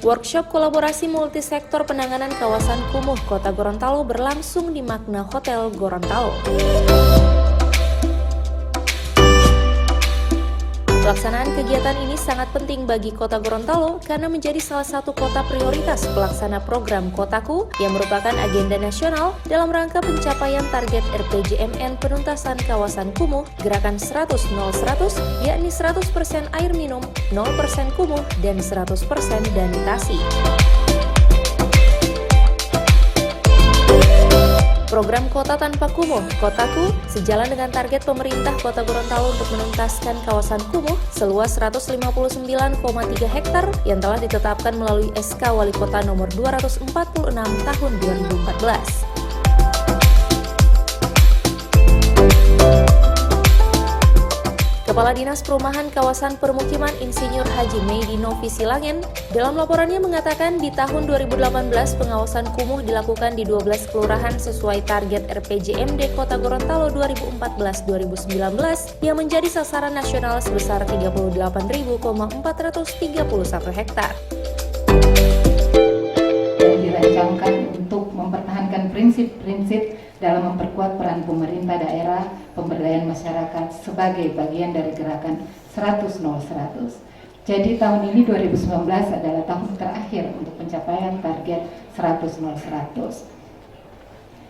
Workshop kolaborasi multisektor penanganan kawasan kumuh Kota Gorontalo berlangsung di Magna Hotel Gorontalo. Pelaksanaan kegiatan ini sangat penting bagi Kota Gorontalo karena menjadi salah satu kota prioritas pelaksana program Kotaku yang merupakan agenda nasional dalam rangka pencapaian target RPJMN penuntasan kawasan kumuh gerakan 100-0-100 yakni 100% air minum, 0% kumuh, dan 100% sanitasi. Program Kota Tanpa Kumuh, Kotaku, sejalan dengan target pemerintah Kota Gorontalo untuk menuntaskan kawasan kumuh seluas 159,3 hektar yang telah ditetapkan melalui SK Wali Kota nomor 246 tahun 2014. Kepala Dinas Perumahan Kawasan Permukiman Insinyur Haji Meidi Novi Silangen dalam laporannya mengatakan di tahun 2018 pengawasan kumuh dilakukan di 12 kelurahan sesuai target RPJMD Kota Gorontalo 2014-2019 yang menjadi sasaran nasional sebesar 38.431 hektar. Dirancangkan untuk mempertahankan prinsip-prinsip dalam memperkuat peran pemerintah daerah, pemberdayaan masyarakat sebagai bagian dari gerakan 100-0-100. Jadi tahun ini 2019 adalah tahun terakhir untuk pencapaian target 100-0-100.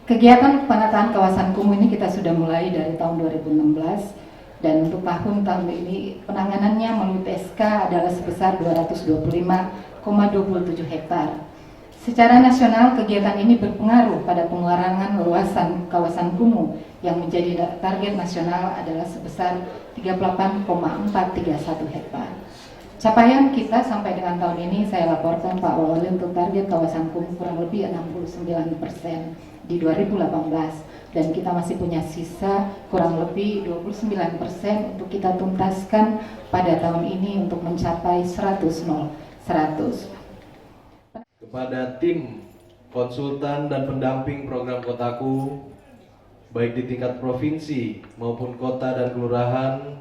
Kegiatan penataan kawasan kumuh ini kita sudah mulai dari tahun 2016 dan untuk tahun ini penanganannya melalui PSK adalah sebesar 225,27 hektar. Secara nasional, kegiatan ini berpengaruh pada pengurangan luasan kawasan kumuh yang menjadi target nasional adalah sebesar 38,431 hektar. Capaian kita sampai dengan tahun ini saya laporkan Pak Wali untuk target kawasan kumuh kurang lebih 69% di 2018 dan kita masih punya sisa kurang lebih 29% untuk kita tuntaskan pada tahun ini untuk mencapai 100-0-100. Kepada tim konsultan dan pendamping program Kotaku, baik di tingkat provinsi maupun kota dan kelurahan,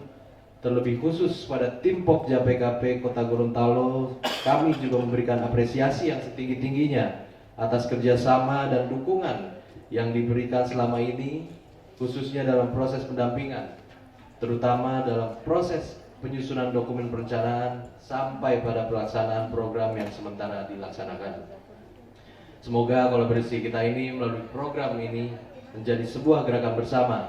terlebih khusus pada tim Pokja PKP Kota Gorontalo, kami juga memberikan apresiasi yang setinggi-tingginya atas kerjasama dan dukungan yang diberikan selama ini, khususnya dalam proses pendampingan, terutama dalam proses penyusunan dokumen perencanaan sampai pada pelaksanaan program yang sementara dilaksanakan. Semoga kolaborasi kita ini melalui program ini menjadi sebuah gerakan bersama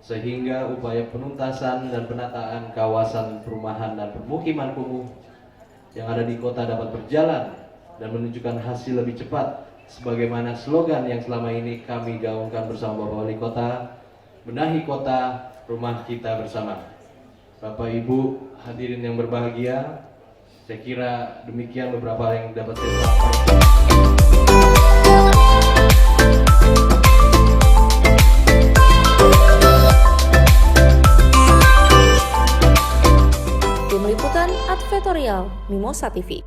sehingga upaya penuntasan dan penataan kawasan perumahan dan permukiman kumuh yang ada di kota dapat berjalan dan menunjukkan hasil lebih cepat sebagaimana slogan yang selama ini kami gaungkan bersama Bapak Wali Kota, benahi kota, rumah kita bersama. Bapak Ibu hadirin yang berbahagia, saya kira demikian beberapa hal yang dapat saya sampaikan. Tim Liputan Advertorial Mimosa TV.